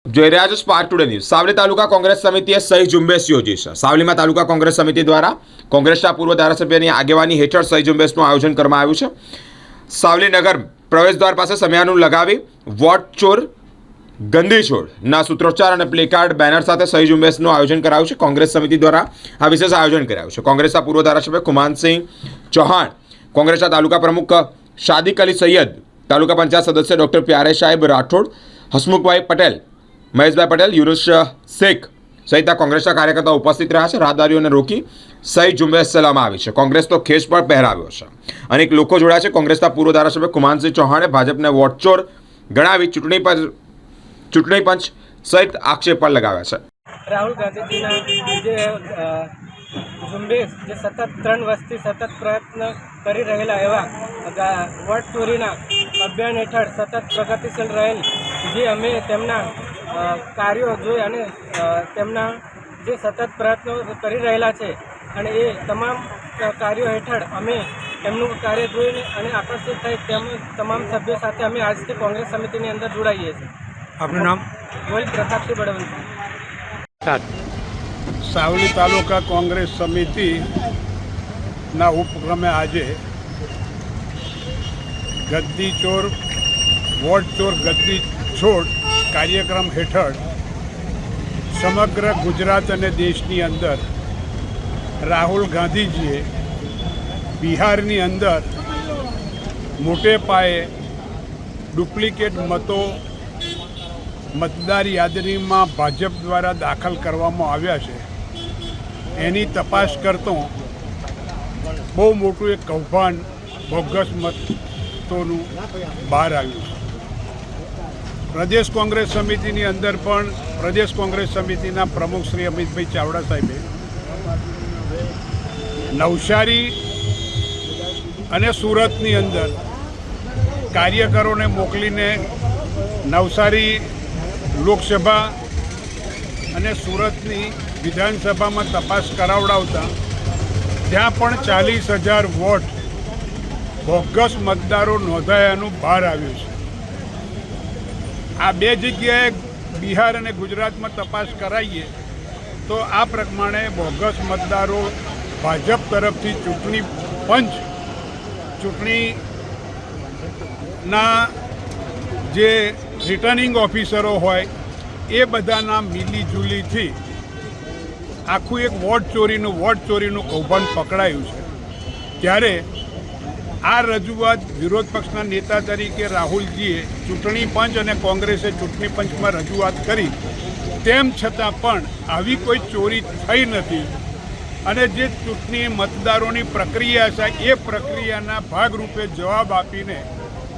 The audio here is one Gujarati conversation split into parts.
જોઈ રહ્યા છો સ્પાર્ક ટુડે ન્યૂઝ। સાવલી તાલુકા કોંગ્રેસ સમિતિએ સહી ઝુંબેશ યોજી છે। સાવલીમાં તાલુકા કોંગ્રેસ સમિતિ દ્વારા કોંગ્રેસના પૂર્વ ધારાસભ્યની આગેવાની હેઠળ સહી ઝુંબેશનું આયોજન કરવામાં આવ્યું છે। સાવલી નગર પ્રવેશદ્વાર પાસે સમિયાનું લગાવી વોટ ચોર ગંદી છોડના સૂત્રોચ્ચાર અને પ્લેકાર્ડ બેનર સાથે સહી ઝુંબેશનું આયોજન કરાયું છે। કોંગ્રેસ સમિતિ દ્વારા આ વિશેષ આયોજન કરાયું છે। કોંગ્રેસના પૂર્વ ધારાસભ્ય કુમાનસિંહ ચૌહાણ, કોંગ્રેસના તાલુકા પ્રમુખ શાદિક અલી સૈયદ, તાલુકા પંચાયત સદસ્ય ડૉક્ટર પ્યારે સાહેબ રાઠોડ, હસમુખભાઈ પટેલ, મહેશભાઈ પટેલ, યુનુસ શેખ સહિતના કોંગ્રેસના કાર્યકર્તાઓ ઉપસ્થિત રહ્યા છે। રાહદારીઓને રોકી સહી ઝુંબેશ ચલાવવામાં આવી છે। કોંગ્રેસનો ખેસ પણ પહેરાવ્યો છે। અનેક લોકો જોડાયા છે। કોંગ્રેસના પૂર્વ ધારાસભ્ય કુમાનસિંહ ચૌહાણે ભાજપને વોટચોર ગણાવી ચૂંટણી પંચ સહિત આક્ષેપ પણ લગાવ્યા છે। રાહુલ ગાંધીજીના જે ઝુંબેશ જે સતત 3 વર્ષથી સતત પ્રયત્ન કરી રહેલા એવા વોટ ચોરીના અભિયાન હેઠળ સતત પ્રગતિશીલ રહેલ જે અમે તેમના કાર્યો જોઈ અને તેમના જે સતત પ્રયત્નો કરી રહેલા છે અને એ તમામ કાર્યો હેઠળ અમે એમનું કાર્ય જોઈને અને આકર્ષિત થઈ તેમ તમામ સભ્યો સાથે અમે આજથી કોંગ્રેસ સમિતિની અંદર જોડાઈએ છીએ। આપનું નામ? ગોહિલ પ્રતાપસિંહ બળવંતસિંહ। સાવલી તાલુકા કોંગ્રેસ સમિતિના ઉપક્રમે આજે ગદ્દી ચોર વોટ ચોર ગદ્દી છોડ કાર્યક્રમ હેઠળ સમગ્ર ગુજરાત અને દેશની અંદર રાહુલ ગાંધીજીએ બિહારની અંદર મોટે પાયે ડુપ્લિકેટ મતો મતદાર યાદીમાં ભાજપ દ્વારા દાખલ કરવામાં આવ્યા છે એની તપાસ કરતો બહુ મોટું એક કૌભાંડ બોગસ મતોનું બહાર આવ્યું છે। પ્રદેશ કોંગ્રેસ સમિતિની અંદર પણ પ્રદેશ કોંગ્રેસ સમિતિના પ્રમુખ શ્રી અમિતભાઈ ચાવડા સાહેબે નવસારી અને સુરતની અંદર કાર્યકરોને મોકલીને નવસારી લોકસભા અને સુરતની વિધાનસભામાં તપાસ કરાવડાવતા ત્યાં પણ 40,000 વોટ બોગસ મતદારો નોંધાયાનું બહાર આવ્યું છે। આ બે જગ્યાએ બિહાર અને ગુજરાતમાં તપાસ કરાવીએ તો આ પ્રમાણે બોગસ મતદારો ભાજપ તરફથી ચૂંટણી પંચ ચૂંટણીના જે રિટર્નિંગ ઓફિસરો હોય એ બધાના મિલીજુલીથી આખું એક વોટ ચોરીનું કૌભાંડ પકડાયું છે। ત્યારે આ રજૂઆત વિરોધ પક્ષના નેતા તરીકે રાહુલજીએ ચૂંટણી પંચ અને કોંગ્રેસે ચૂંટણી પંચમાં રજૂઆત કરી, તેમ છતાં પણ આવી કોઈ ચોરી થઈ નથી અને જે ચૂંટણી મતદારોની પ્રક્રિયા છે એ પ્રક્રિયાના ભાગરૂપે જવાબ આપીને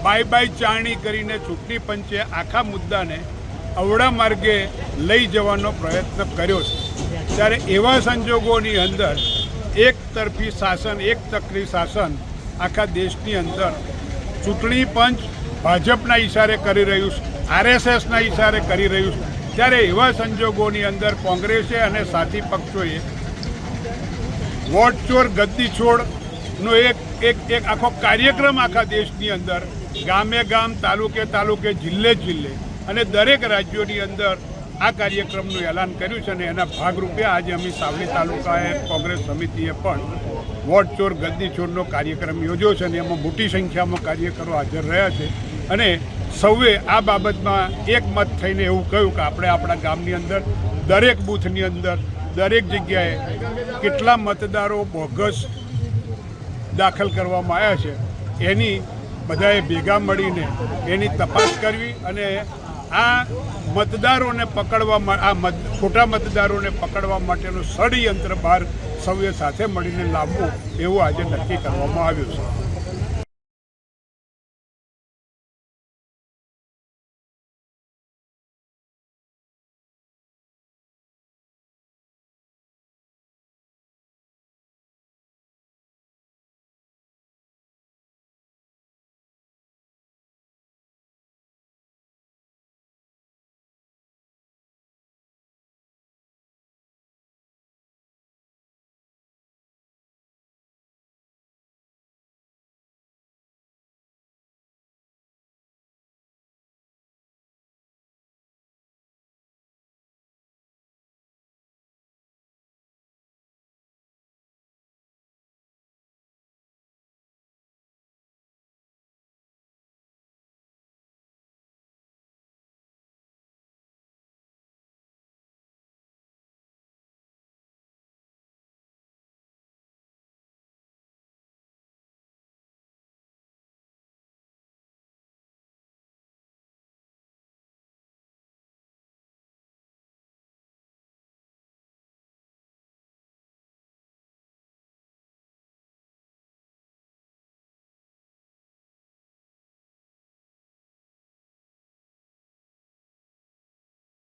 બાય ચારણી કરીને ચૂંટણી પંચે આખા મુદ્દાને અવળા માર્ગે લઈ જવાનો પ્રયત્ન કર્યો છે। ત્યારે એવા સંજોગોની અંદર એક તરફી શાસન, એક તકરી શાસન આખા દેશની અંદર ચૂંટણી પંચ ભાજપના ઇશારે કરી રહ્યું છે, RSSના ઇશારે કરી રહ્યું છે। ત્યારે એવા સંજોગોની અંદર કોંગ્રેસે અને સાથી પક્ષોએ વોટ ચોર ગદ્દી છોડનો એક આખો કાર્યક્રમ આખા દેશની અંદર ગામે ગામ, તાલુકે જિલ્લે અને દરેક રાજ્યોની અંદર આ કાર્યક્રમનું એલાન કર્યું છે અને એના ભાગરૂપે આજે અમે સાવલી તાલુકાએ કોંગ્રેસ સમિતિએ પણ વોટ ચોર ગદ્દી છોડનો કાર્યક્રમ યોજ્યો છે અને એમાં મોટી સંખ્યામાં કાર્યકરો હાજર રહ્યા છે અને સૌએ આ બાબતમાં એક મત થઈને એવું કહ્યું કે આપણે આપણા ગામની અંદર દરેક બૂથની અંદર દરેક જગ્યાએ કેટલા મતદારો બોગસ દાખલ કરવામાં આવ્યા છે એની બધાએ ભેગા મળીને એની તપાસ કરવી અને આ મતદારોને પકડવા ખોટા મતદારોને પકડવા માટેનું ષડયંત્ર બહાર સૌએ સાથે મળીને લાવવું એવું આજે નક્કી કરવામાં આવ્યું છે।